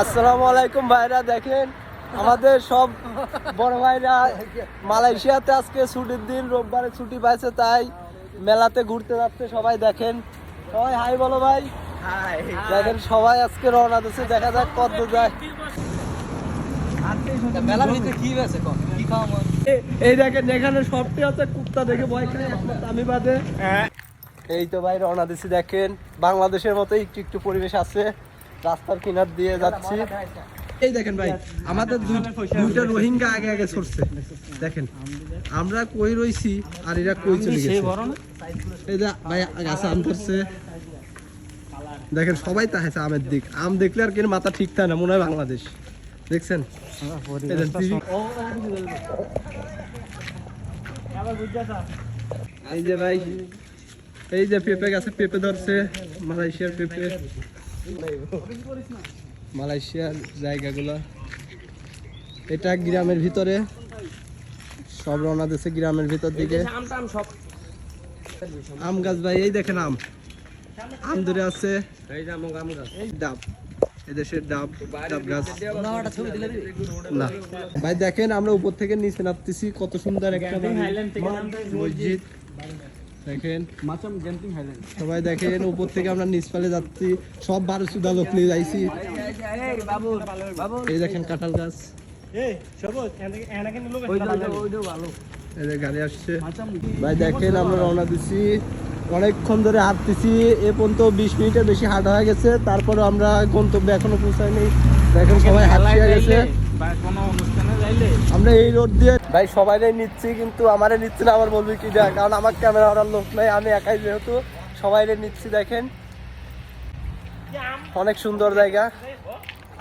আসসালামু আলাইকুম ভাইরা, দেখেন আমাদের সব বড় ভাইরা মালয়েশিয়াতে আজকে ছুটির দিন, রোববারে ছুটি পাইছে, তাই মেলাতে ঘুরতে যাচ্ছে। সবাই দেখেন, সবাই হাই বলো ভাই। দেখেন সবাই আজকে রওনা দিচ্ছে, দেখা যাক কত যায়। এই দেখেন এখানে সবটি আছে, কুত্তা দেখে ভয় খায় আমি বাদে। এই তো ভাই রওনা দিচ্ছি, দেখেন বাংলাদেশের মতো একটু একটু পরিবেশ আছে, রাস্তার কিনার দিয়ে যাচ্ছি। এই দেখেন ভাই, আমাদের দুইটা রোহিঙ্গা আগে আগে ছড়ছে, দেখেন আমরা কই রইছি আর এরা কই চলে গেছে। এই যে ভাই গাছে আম ধরছে, দেখেন সবাই তাকাইছে আমের দিক। আম দেখলে আর কি মাথা ঠিক থাকে না, মনে হয় বাংলাদেশ। দেখছেন এই যে ভাই, এই যে পেঁপে গাছে পেঁপে ধরছে, মালয়েশিয়ার পেঁপে, মালয়েশিয়ার জায়গাগুলো। এটা গ্রামের ভিতরে, সব রওনা দিচ্ছে গ্রামের ভিতর দিকে। আম গাছ ভাই, এই দেখেন আম আম ধরে আছে, ডাব, এদেশের ডাব ডাব গাছ না ভাই। দেখেন আমরা উপর থেকে নিচে নামতেছি, কত সুন্দর একটা মসজিদ। দেখেন সবাই দেখেন, উপর থেকে আমরা নিচ পালে যাচ্ছি, সব 12 লোক নিয়ে যাইছি। এই দেখেন কাঁঠাল গাছ, গাড়ি আসছে ভাই। দেখেন আমরা রওনা দিচ্ছি, অনেকক্ষণ ধরে হাঁটতেছি, এ পর্যন্ত 20 মিনিটের বেশি হাঁটা হয়ে গেছে, তারপরে আমরা গন্তব্যে এখনো পৌঁছাইনি। দেখেন সবাই হাঁটিয়ে গেছে। আমরা এই রোড দিয়ে ভাই সবাই নিচ্ছি, কিন্তু আমারে নিচ্ছি না, আমার বলবি কি দেখ, কারণ আমার ক্যামেরা ধরার লোক নাই, আমি একাই যেহেতু সবাই নিচ্ছি। দেখেন অনেক সুন্দর জায়গা,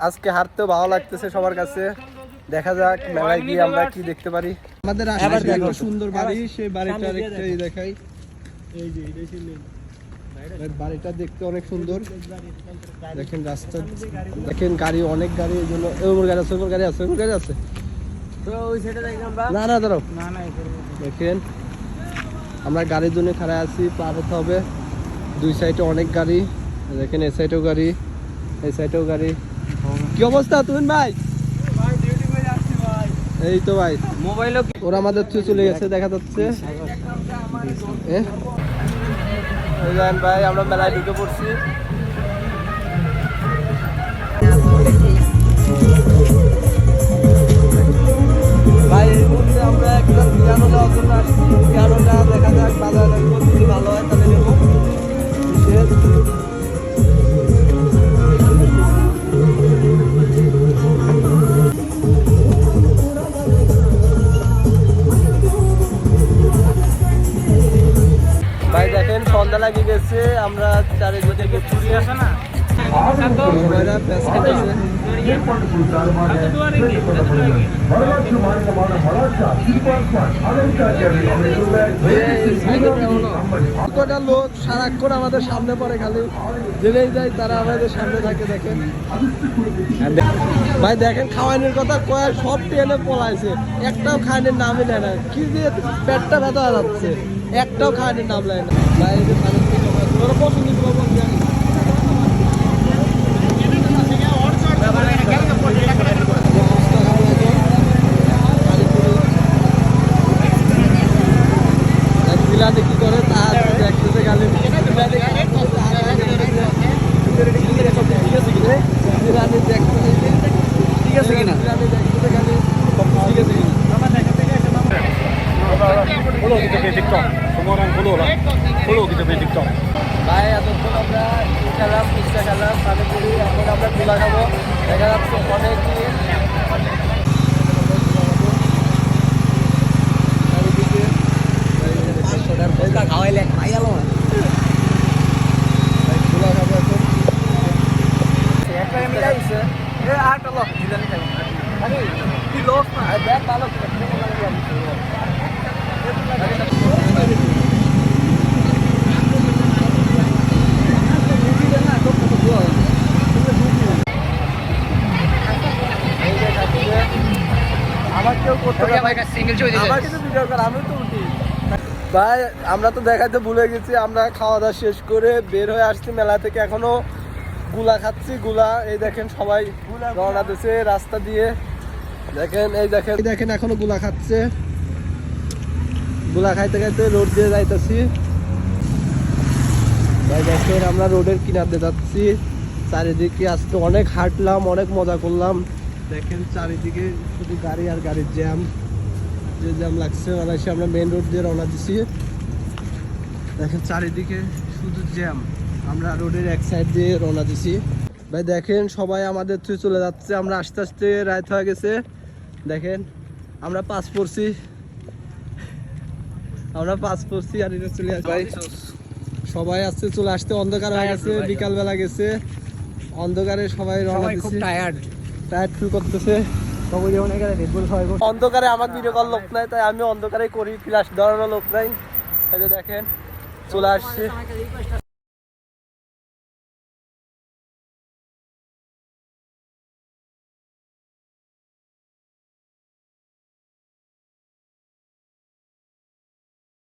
আজকে হাঁটতেও ভালো লাগতেছে সবার কাছে। দেখা যাক মেলায় গিয়ে আমরা কি দেখতে পারি। আমাদের আশেপাশে একটা সুন্দর বাড়ি, সেই বাড়িটার একটাই দেখাই। এই যে বাড়িটা দেখতে অনেক সুন্দর। দেখেন রাস্তা, দেখেন গাড়ি, অনেক গাড়ি, এই জন্য গাড়ি আছে, গাড়ি আছে, গাড়ি আছে। না না দাঁড়াও, দেখেন আমরা গাড়ির জন্য খাড়া আছি, পার হতে হবে। দুই সাইডে অনেক গাড়ি, দেখেন এই সাইডেও গাড়ি, এই সাইডেও গাড়ি। কি অবস্থা তুমি ভাই? এই তো ভাই মোবাইল ওরা আমাদের থেকে চলে গেছে, দেখা যাচ্ছে। ভাই আমরা মেলায় ঢুকে পড়ছি। ভাই এই মুহূর্তে আমরা একটা পিয়ানো দেওয়ার জন্য আসছি, পিয়ানোটা দেখা যাক বাজার যদি ভালো হয় তাহলে নেব। ভাই দেখেন সন্ধ্যা লাগিয়ে গেছে, আমরা চারিদিকে চুরি আসে না লোক সারাক্ষণ আমাদের সামনে পড়ে, খালি জেনেই যায় তারা আমাদের সামনে থাকে। দেখেন ভাই, দেখেন খাওয়ানোর কথা কয়, সব ট্রেনে পলাইছে, একটাও খাওয়ানোর নামই নেয় না। কি যে পেটটা ব্যথা যাচ্ছে, একটাও খাওয়ানোর নাম নেয় না ভাই। তোরা পছন্দ কি করে তার দেখতেছে গালি, ঠিক আছে কিনা, ভাই এতক্ষণ আমরা খেলাম, ফুচকা খেলাম, পানিপুরি, এখন আমরা খোলা খাবো। দেখা যাচ্ছে অনেক খাওয়াইলে খাই গেল খোলা খাবো এখন। ভাই আমরা তো দেখাতে ভুলে গেছি, আমরা খাওয়া দাওয়া শেষ করে বের হয়ে আসছি মেলা থেকে, এখনো গুলা খাচ্ছি গুলা। এই দেখেন সবাই রওনা দিচ্ছে রাস্তা দিয়ে। দেখেন এই দেখেন এখনো গুলা খাচ্ছে। গুলা খাইতে খাইতে রোড দিয়ে যাইতেছি। ভাই দেখেন আমরা রোডের কিনারে যাচ্ছি। চারিদিকে আজকে অনেক হাঁটলাম, অনেক মজা করলাম। দেখেন চারিদিকে শুধু গাড়ি আর গাড়ির জ্যাম, যে জ্যাম লাগছে। এসে আমরা মেন রোড দিয়ে রওনা দিছি। দেখেন চারিদিকে শুধু জ্যাম। আমরা রোডের এক সাইড দিয়ে রওনা দিছি। ভাই দেখেন সবাই আমাদের থেকে চলে যাচ্ছে। আমরা আস্তে আস্তে রাত হয়ে গেছে। দেখেন আমরা পাস পড়ছি আর এটা চলে আসবে। ভাই সবাই আসছে, চলে আসতে অন্ধকার হয়ে গেছে, বিকাল বেলা গেছে। অন্ধকারে সবাই রওনা দিছে। খুব টায়ার্ড ফিল করতেছে। অন্ধকারে আমার ভিডিও করার লোক নাই, তাই আমি অন্ধকারে করি। ফ্ল্যাশ ধরানোর লোক নাই। এই যে দেখেন চলে আসছে।